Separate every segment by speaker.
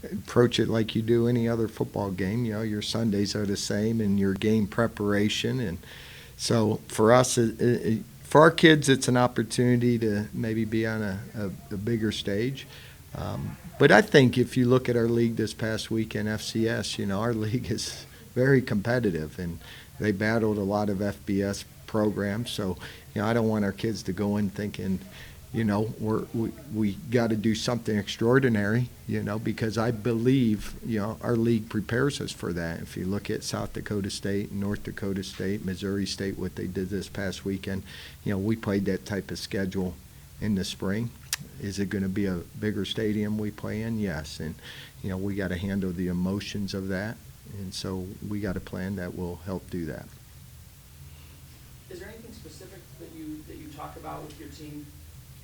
Speaker 1: approach it like you do any other football game. Your Sundays are the same, and your game preparation. And so for us, for our kids, it's an opportunity to maybe be on a bigger stage. But I think if you look at our league this past weekend, FCS, our league is very competitive, and they battled a lot of FBS programs. So, I don't want our kids to go in thinking, we got to do something extraordinary, because I believe, our league prepares us for that. If you look at South Dakota State, North Dakota State, Missouri State, what they did this past weekend, we played that type of schedule in the spring. Is it going to be a bigger stadium we play in? Yes. And, we got to handle the emotions of that. And so we got a plan that will help do that.
Speaker 2: Is there anything specific that you talk about with your team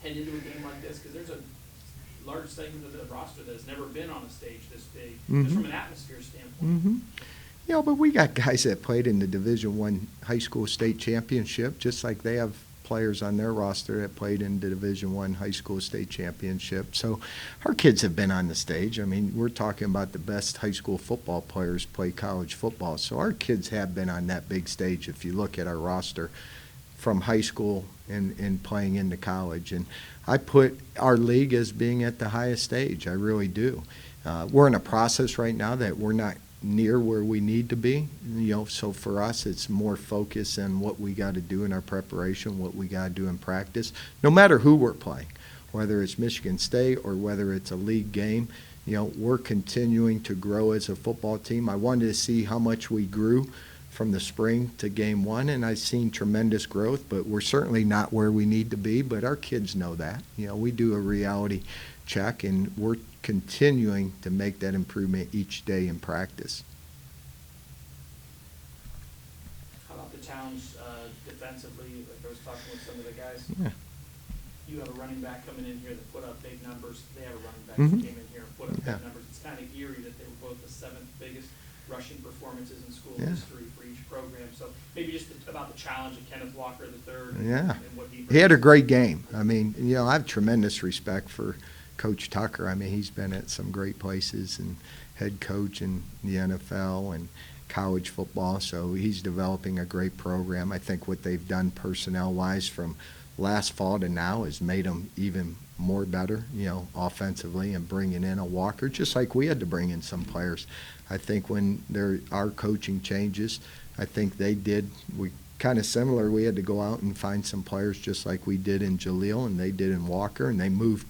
Speaker 2: heading into a game like this? Because there's a large segment of the roster that has never been on a stage this big, just from an atmosphere standpoint.
Speaker 1: But we got guys that played in the Division I high school state championship, just like they have players on their roster that played in the Division I high school state championship. So our kids have been on the stage. I mean, we're talking about the best high school football players play college football. So our kids have been on that big stage if you look at our roster from high school and playing into college. And I put our league as being at the highest stage. I really do. We're in a process right now that we're not near where we need to be, so for us it's more focus on what we got to do in our preparation, what we got to do in practice, no matter who we're playing, whether it's Michigan State or whether it's a league game. We're continuing to grow as a football team. I wanted to see how much we grew from the spring to game one, and I've seen tremendous growth, but we're certainly not where we need to be, but our kids know that. We do a reality check, and we're continuing to make that improvement each day in practice.
Speaker 2: How about the challenge defensively? Like I was talking with some of the guys.
Speaker 1: Yeah.
Speaker 2: You have a running back coming in here that put up big numbers. They have a running back that came in here and put up big numbers. It's kind of eerie that they were both the 7th biggest rushing performances in school history for each program. So maybe just about the challenge of Kenneth Walker III.
Speaker 1: Yeah.
Speaker 2: And what he brings.
Speaker 1: He had a great game. I mean, I have tremendous respect for Coach Tucker. I mean, he's been at some great places and head coach in the NFL and college football, so he's developing a great program. I think what they've done personnel-wise from last fall to now has made them even more better, offensively, and bringing in a Walker, just like we had to bring in some players. I think when there are coaching changes, I think they did. We kind of similar. We had to go out and find some players just like we did in Jaleel and they did in Walker, and they moved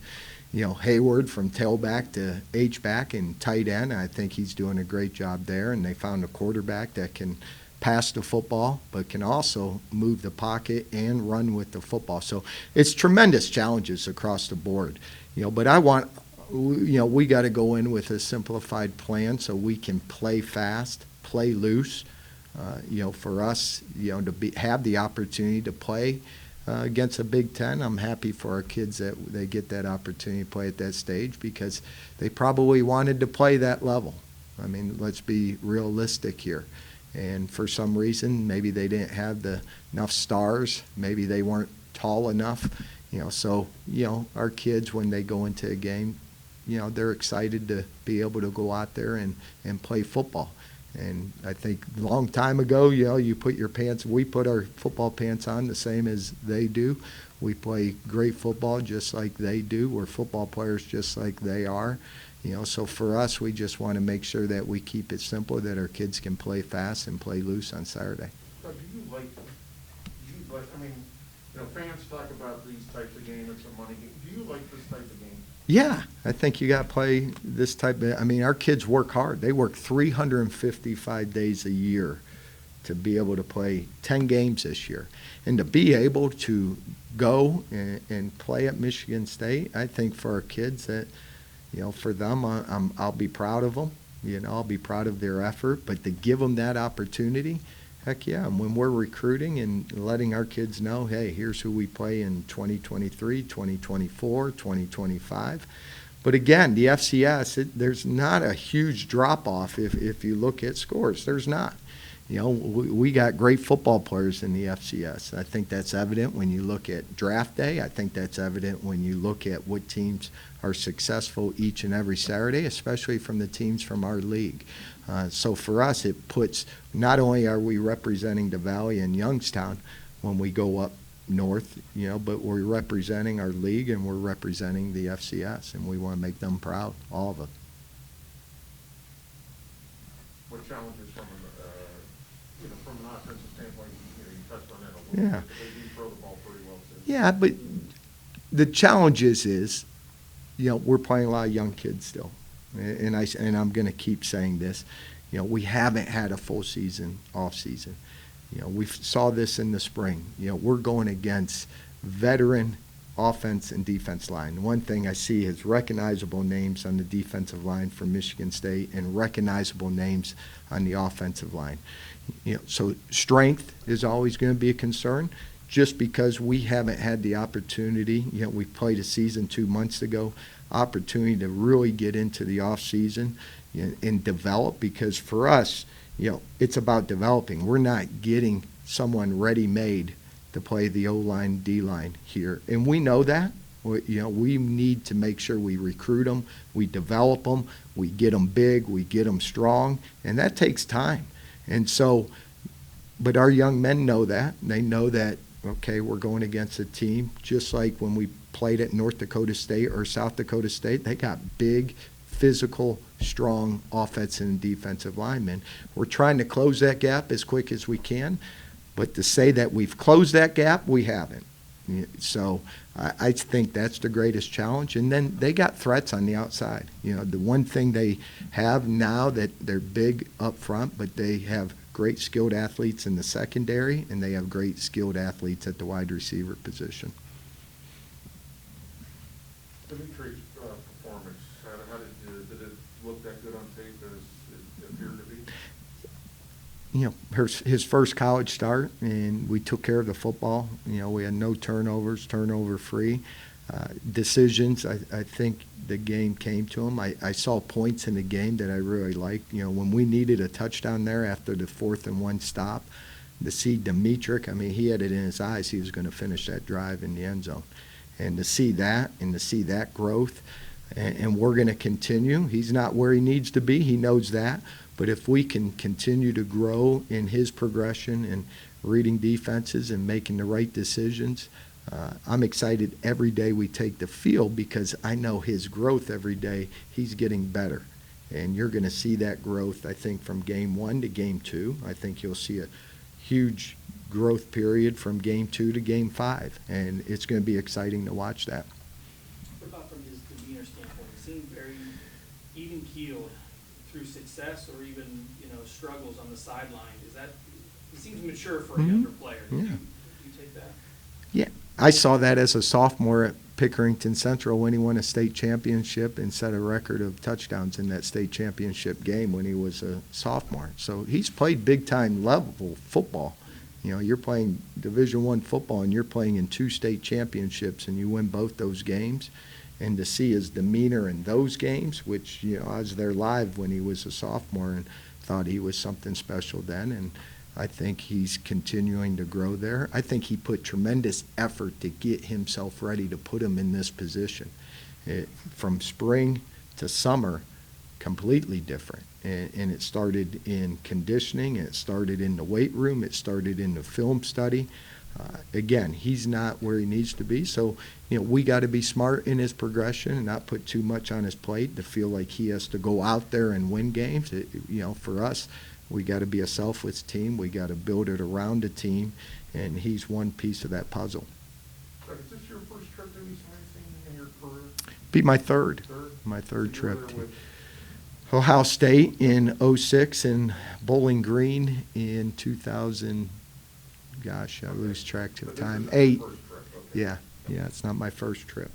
Speaker 1: Hayward from tailback to H-back and tight end. I think he's doing a great job there, and they found a quarterback that can pass the football but can also move the pocket and run with the football. So it's tremendous challenges across the board. But I want, we got to go in with a simplified plan so we can play fast, play loose. For us, to have the opportunity to play against a Big Ten. I'm happy for our kids that they get that opportunity to play at that stage because they probably wanted to play that level. I mean, let's be realistic here. And for some reason, maybe they didn't have enough stars. Maybe they weren't tall enough. Our kids, when they go into a game, they're excited to be able to go out there and play football. And I think a long time ago, you put your pants, we put our football pants on the same as they do. We play great football just like they do. We're football players just like they are. So for us, we just want to make sure that we keep it simple, that our kids can play fast and play loose on Saturday.
Speaker 3: Do you like, I mean, fans talk about these types of games, it's a money game. Do you like this type of game?
Speaker 1: Yeah, I think you got to play this type of, our kids work hard. They work 355 days a year to be able to play 10 games this year. And to be able to go and play at Michigan State, I think for our kids that, for them, I'll be proud of them. I'll be proud of their effort. But to give them that opportunity, heck yeah. And when we're recruiting and letting our kids know, hey, here's who we play in 2023, 2024, 2025. But again, the FCS, there's not a huge drop-off if you look at scores. There's not. You know, we got great football players in the FCS. I think that's evident when you look at draft day. I think that's evident when you look at what teams are successful each and every Saturday, especially from the teams from our league. So for us, it puts, not only are we representing the Valley and Youngstown when we go up north, you know, but we're representing our league and we're representing the FCS, and we want to make them proud, all of us.
Speaker 3: What challenges from from an offensive standpoint, you touched on that a little
Speaker 1: Yeah.
Speaker 3: bit. They do throw the ball pretty well, too.
Speaker 1: Yeah, but the challenge is, you know, we're playing a lot of young kids still. And I'm going to keep saying this. You know, we haven't had a full season, off season. You know, we saw this in the spring. You know, we're going against veteran offense and defense line. One thing I see is recognizable names on the defensive line from Michigan State and recognizable names on the offensive line. You know, so strength is always going to be a concern. Just because we haven't had the opportunity, you know, we played a season 2 months ago, opportunity to really get into the off season and develop, because for us, you know, it's about developing. We're not getting someone ready-made to play the O-line, D-line here. And we know that. You know, we need to make sure we recruit them, we develop them, we get them big, we get them strong, and that takes time. And so, but our young men know that. They know that, okay, we're going against a team, just like when we played at North Dakota State or South Dakota State, they got big, physical, strong offensive and defensive linemen. We're trying to close that gap as quick as we can, but to say that we've closed that gap, we haven't. So I think that's the greatest challenge. And then they got threats on the outside. You know, the one thing they have now, that they're big up front, but they have great skilled athletes in the secondary, and they have great skilled athletes at the wide receiver position.
Speaker 3: Dimitri's performance, how did it look that good on tape as it appeared to be?
Speaker 1: You know, his first college start, and we took care of the football. You know, we had no turnovers, turnover-free. Decisions, I think the game came to him. I saw points in the game that I really liked. You know, when we needed a touchdown there after the 4th and 1 stop, to see Dimitri, I mean, he had it in his eyes he was going to finish that drive in the end zone. And to see that, and to see that growth, and we're going to continue. He's not where he needs to be. He knows that. But if we can continue to grow in his progression and reading defenses and making the right decisions, I'm excited every day we take the field, because I know his growth every day. He's getting better. And you're going to see that growth, I think, from game 1 to game 2. I think you'll see a huge growth period from game 2 to game 5. And it's going to be exciting to watch that.
Speaker 2: What about from his demeanor standpoint? He seemed very even-keeled through success or even, struggles on the sideline. He seems mature for a younger player. Do you take that?
Speaker 1: Yeah. I saw that as a sophomore at Pickerington Central when he won a state championship and set a record of touchdowns in that state championship game when he was a sophomore. So he's played big-time level football. You know, you're playing Division I football and you're playing in 2 state championships and you win both those games. And to see his demeanor in those games, which, I was there live when he was a sophomore and thought he was something special then. And I think he's continuing to grow there. I think he put tremendous effort to get himself ready to put him in this position. From spring to summer, completely different. And it started in conditioning, and it started in the weight room, it started in the film study. Again, he's not where he needs to be, so we got to be smart in his progression and not put too much on his plate to feel like he has to go out there and win games. For us, we got to be a selfless team. We got to build it around a team, and he's one piece of that puzzle.
Speaker 3: So is this your first trip to East Lansing in your career?
Speaker 1: Be my third. My third trip. Ohio State in 2006 and Bowling Green in 2000. Gosh, I lose track of time. 8.
Speaker 3: Okay.
Speaker 1: Yeah, it's not my first trip.